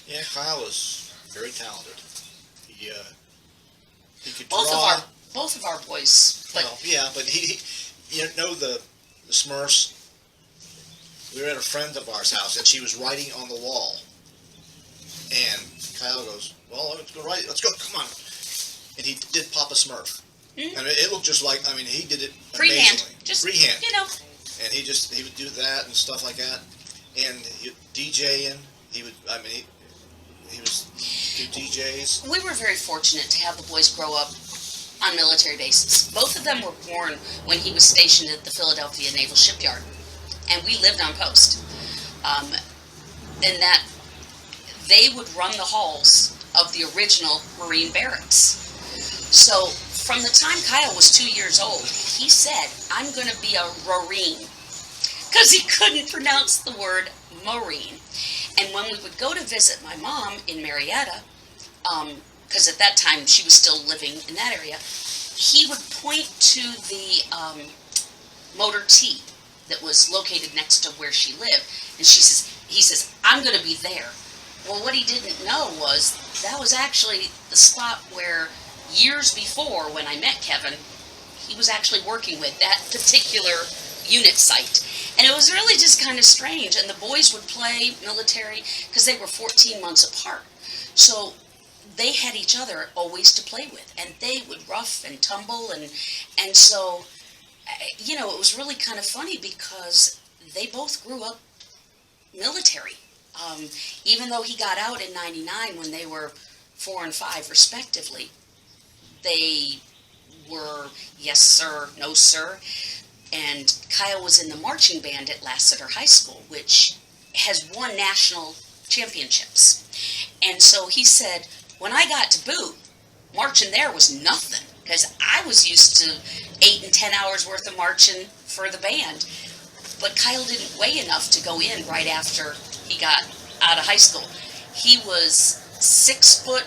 Yeah, Kyle was very talented. He could Both draw. of our both of our boys, but Well, yeah, but you know the Smurfs. We were at a friend of ours' house, and she was writing on the wall. And Kyle goes, "Well, let's go write. Let's go. Come on." And he did Papa Smurf. Mhm. And it looked just like, I mean, he did it freehand, amazingly. just Freehand. you know. And he would do that and stuff like that. And DJing, he would, I mean, he was do DJs. We were very fortunate to have the boys grow up on military bases. Both of them were born when he was stationed at the Philadelphia Naval Shipyard, and we lived on post. And that they would run the halls of the original Marine barracks. So from the time Kyle was 2 years old, he said, "I'm going to be a Marine," because he couldn't pronounce the word Marine. And when we would go to visit my mom in Marietta, because at that time she was still living in that area, he would point to the Motor T that was located next to where she lived, and he says, "I'm going to be there." Well, what he didn't know was that was actually the spot where years before, when I met Kevin, he was actually working with that particular unit site. And it was really just kind of strange. And the boys would play military because they were 14 months apart. So they had each other always to play with. And they would rough and tumble. And so, you know, it was really kind of funny because they both grew up military. Even though he got out in '99 when they were 4 and 5 respectively, they were yes sir, no sir. And Kyle was in the marching band at Lassiter High School, which has won national championships. And so he said, when I got to boot, marching there was nothing, because I was used to 8 and 10 hours worth of marching for the band. But Kyle didn't weigh enough to go in right after he got out of high school. He was 6'1",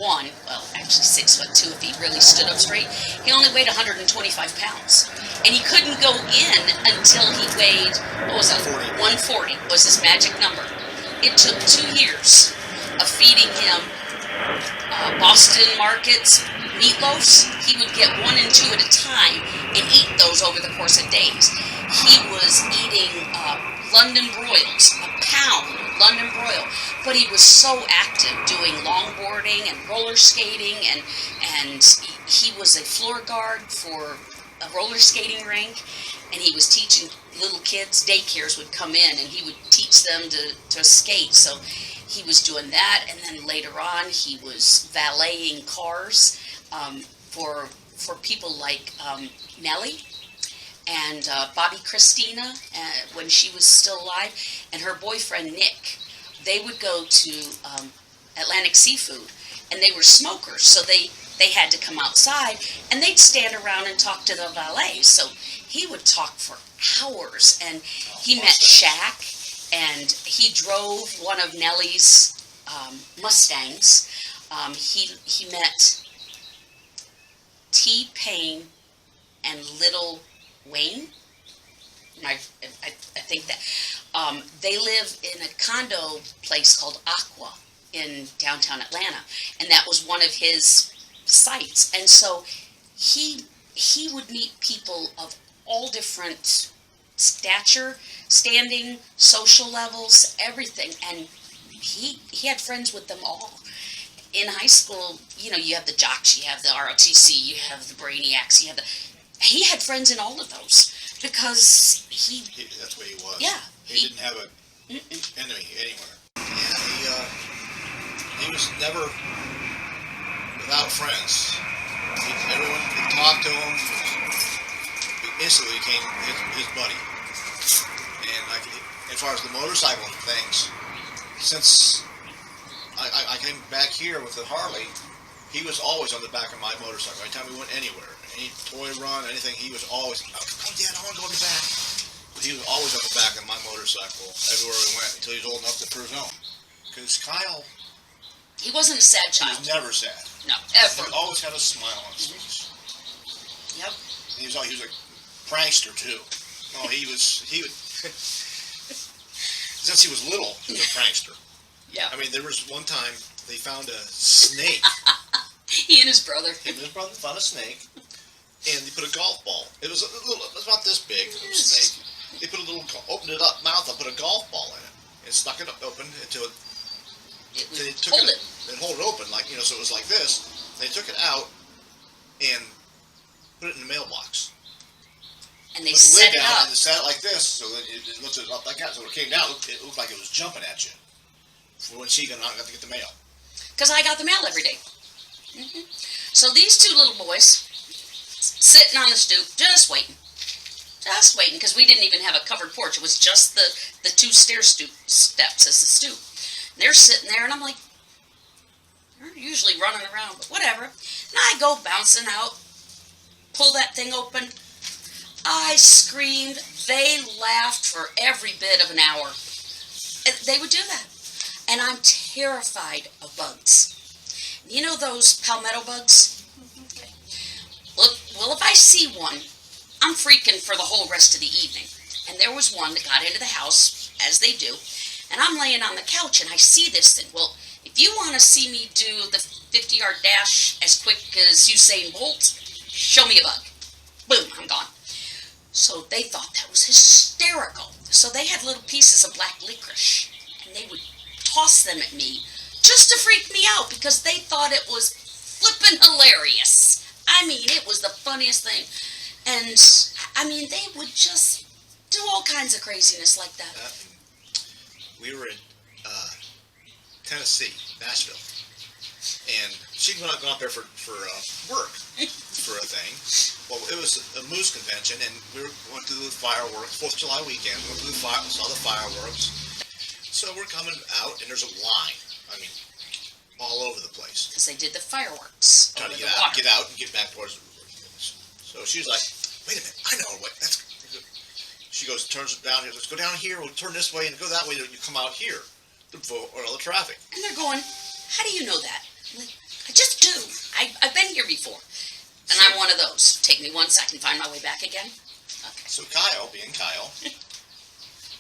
well, actually 6'2" if he really stood up straight. He only weighed 125 pounds. And he couldn't go in until he weighed, what was that? 140 was his magic number. It took 2 years of feeding him Boston Markets meatloafs. He would get 1 and 2 at a time and eat those over the course of days. He was eating London broils, a pound London broil, but he was so active doing longboarding and roller skating, and he was a floor guard for a roller skating rink, and he was teaching little kids. Daycares would come in and he would teach them to skate. So he was doing that, and then later on he was valeting cars for people like Nellie and Bobby Christina when she was still alive, and her boyfriend Nick. They would go to Atlantic Seafood, and they were smokers, so they had to come outside, and they'd stand around and talk to the valet. So he would talk for hours, and he met Shaq, and he drove one of Nellie's Mustangs. He met T-Pain and Lil Wayne. I think that they live in a condo place called Aqua in downtown Atlanta, and that was one of his sites. And so he would meet people of all different stature, standing, social levels, everything, and he had friends with them all. In high school, you know, you have the jocks, you have the ROTC, you have the brainiacs, he had friends in all of those because that's what he was. Yeah. He didn't have an enemy anywhere. Yeah, he was never without friends. Everyone could talk to him. He instantly became his buddy. And as far as the motorcycle things, since I came back here with the Harley, he was always on the back of my motorcycle. Anytime we went anywhere, any toy run, anything, he was always, "Oh, Dad, I want to go in the back." But he was always on the back of my motorcycle everywhere we went until he was old enough to cruise home. Because Kyle, he wasn't a sad child. He was never sad. No, ever. He always had a smile on his face. Yep. He was a prankster too. No, he would since he was little, he was a prankster. Yeah. I mean, there was one time they found a snake. He and his brother. Him and his brother found a snake, and they put a golf ball. It was about this big, a little snake. They put a little, opened it up mouth and put a golf ball in it, and stuck it open until it. They took hold it. And hold it open, like, so it was like this. They took it out and put it in the mailbox. And they put the set lid it down up. and set it like this, so that it looked up like that. So when it came down, it looked like it was jumping at you. For when she got to get the mail. Because I got the mail every day. So these two little boys, sitting on the stoop, just waiting, because we didn't even have a covered porch. It was just the two steps as the stoop. And they're sitting there, and I'm like, they're usually running around, but whatever. And I go bouncing out, pull that thing open. I screamed. They laughed for every bit of an hour. They would do that. And I'm terrified of bugs. You know those palmetto bugs? Okay. Well, if I see one, I'm freaking for the whole rest of the evening. And there was one that got into the house, as they do, and I'm laying on the couch and I see this thing. Well, if you want to see me do the 50-yard dash as quick as Usain Bolt, show me a bug. Boom, I'm gone. So they thought that was hysterical. So they had little pieces of black licorice, and they would toss them at me just to freak me out because they thought it was flippin' hilarious. I mean, it was the funniest thing. And, I mean, they would just do all kinds of craziness like that. We were in Tennessee, Nashville, and she'd gone up there for work, for a thing. Well, it was a moose convention, and we went to the fireworks, 4th of July weekend, went to saw the fireworks. So we're coming out, and there's a line, I mean, all over the place. Because they did the fireworks. Trying to water. get out and get back towards the. So she was like, wait a minute, I know what, that's. She goes, turns it down here, let's go down here, we'll turn this way and go that way, you come out here to vote or all the traffic. And they're going, how do you know that? I'm like, I just do. I've been here before. And I'm one of those. Take me once, I can find my way back again. Okay. So Kyle, being Kyle,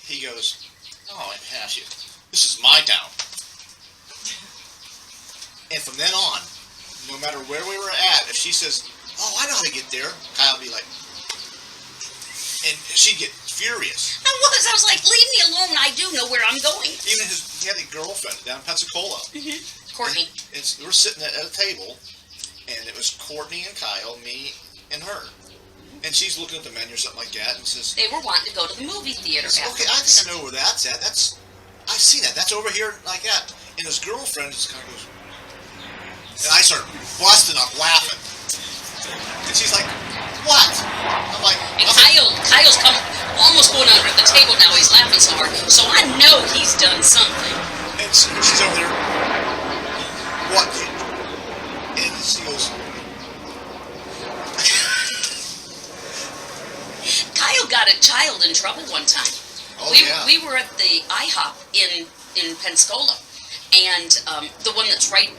he goes, oh, I'm hash you. This is my town. And from then on, no matter where we were at, if she says, oh, I know how to get there, Kyle would be like, and she'd get furious. I was like, leave me alone, I do know where I'm going. Even he had a girlfriend down in Pensacola. Courtney. And we're sitting at a table, and it was Courtney and Kyle, me and her. And she's looking at the menu or something like that and says, They were wanting to go to the movie theater okay, I think I know where that's at. I've seen that. That's over here like that. And his girlfriend just kind of goes, and I start busting up laughing. And she's like, what? I'm like, And Kyle's almost going under the table now. He's laughing so hard. So I know he's done something. and she's over there, what? And she goes, Kyle got a child in trouble one time. oh yeah. We were at the IHOP in Pensacola, and the one that's right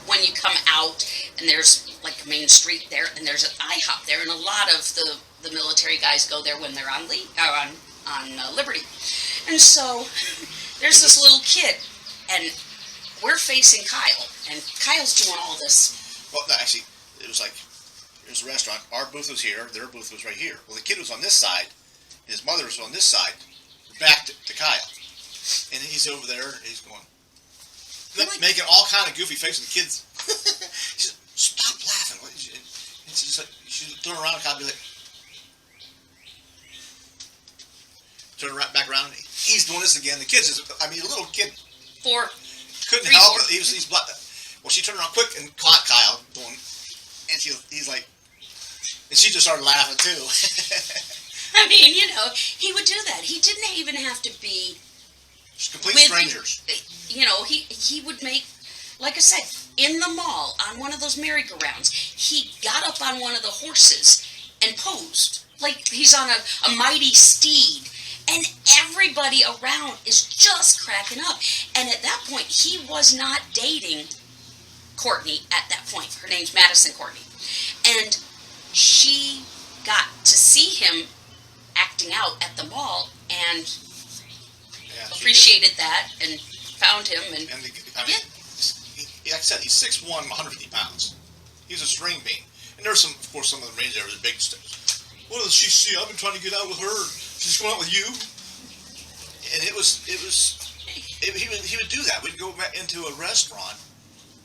when you come out, and there's like a main street there, and there's an IHOP there, and a lot of the military guys go there when they're on leave or on Liberty, and so there's this little kid, and we're facing Kyle, and Kyle's doing all this. Well, no, actually, it was like, there's a restaurant. Our booth was here. Their booth was right here. Well, the kid was on this side. His mother was on this side, back to Kyle. And he's over there. He's going, making all kind of goofy faces. The kids, she said, stop laughing. And she's like, she's turning around and Kyle be like, turn back around. He's doing this again. The kids is, I mean, a little kid couldn't help it. He's well, she turned around quick and caught Kyle doing, and he's like, and she just started laughing too. I mean, you know, he would do that. He didn't even have to be complete strangers. You know, he would make, like I said, in the mall on one of those merry-go-rounds. He got up on one of the horses and posed like he's on a mighty steed. And everybody around is just cracking up. And at that point, he was not dating Courtney at that point. Her name's Madison Courtney. And she got to see him acting out at the mall and appreciated that and found him, and I mean, like I said, he's 6'1", 150 pounds. He's a string bean. And there's of course, some of the Marines there with the big sticks. What does she see? I've been trying to get out with her. She's going out with you. And he would do that. We'd go back into a restaurant.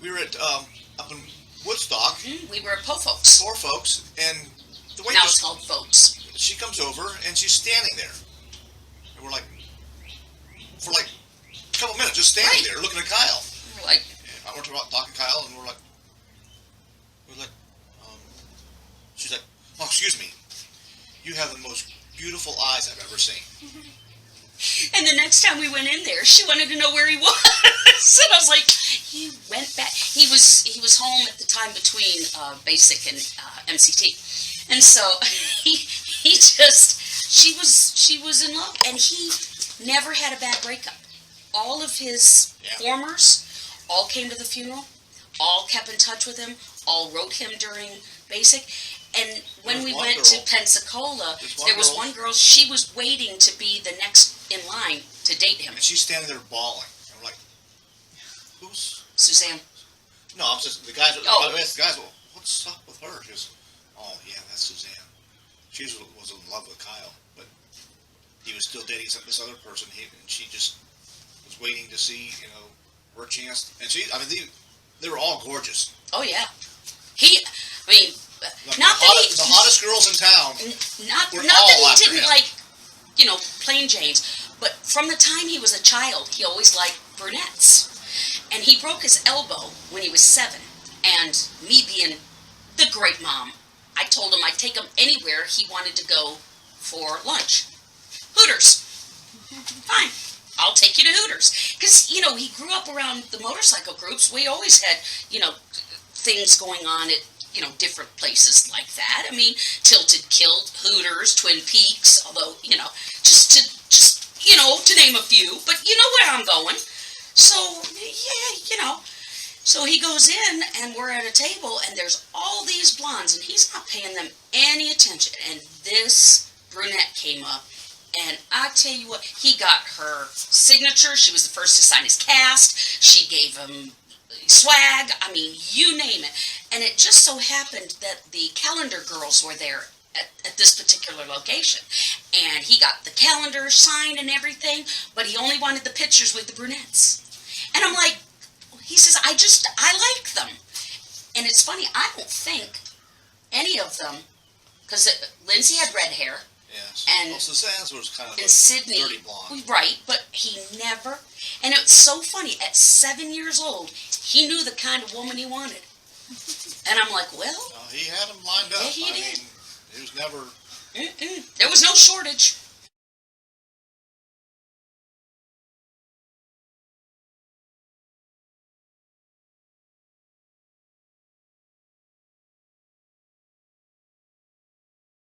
We were at up in Woodstock. We were at Poor Folks. Poor Folks, and the Now it's called Folks. She comes over and she's standing there, and we're like, for like a couple minutes, just standing there looking at Kyle. We're like, I went to talking to Kyle, and we're like, she's like, oh, excuse me, you have the most beautiful eyes I've ever seen. and the next time we went in there, she wanted to know where he was. And I was like, he went back. He was home at the time between basic and MCT, and so she was in love, and he never had a bad breakup. All of his formers all came to the funeral, all kept in touch with him, all wrote him during basic. And when we went to Pensacola, there was one girl, she was waiting to be the next in line to date him. And she's standing there bawling. And we're like, who's? Suzanne. No, I'm just, the guys, well, what's up with her? She goes, oh, yeah, that's Suzanne. She was in love with Kyle, but he was still dating this other person, and she just was waiting to see, her chance. And they were all gorgeous. Oh, yeah. The hottest girls in town. Not that he didn't like, plain Janes, but from the time he was a child, he always liked brunettes. And he broke his elbow when he was 7. And me being the great mom, I told him I'd take him anywhere he wanted to go for lunch. Hooters. Fine. I'll take you to Hooters. Because, he grew up around the motorcycle groups. We always had, things going on at different places like that. I mean, Tilted Kilt, Hooters, Twin Peaks, although, just to name a few, but you know where I'm going. So, yeah, so he goes in, and we're at a table, and there's all these blondes, and he's not paying them any attention, and this brunette came up, and I tell you what, he got her signature. She was the first to sign his cast. She gave him swag, I mean, you name it. And it just so happened that the calendar girls were there at this particular location. And he got the calendar signed and everything, but he only wanted the pictures with the brunettes. And I'm like, he says, I like them. And it's funny, I don't think any of them, because Lindsay had red hair. Yes. And Suzanne's was kind of a Sydney, dirty blonde. Right, but he never, and it's so funny, at 7 years old, he knew the kind of woman he wanted. And I'm like, well. He had them lined up. Yeah, he did. It was never. There was no shortage.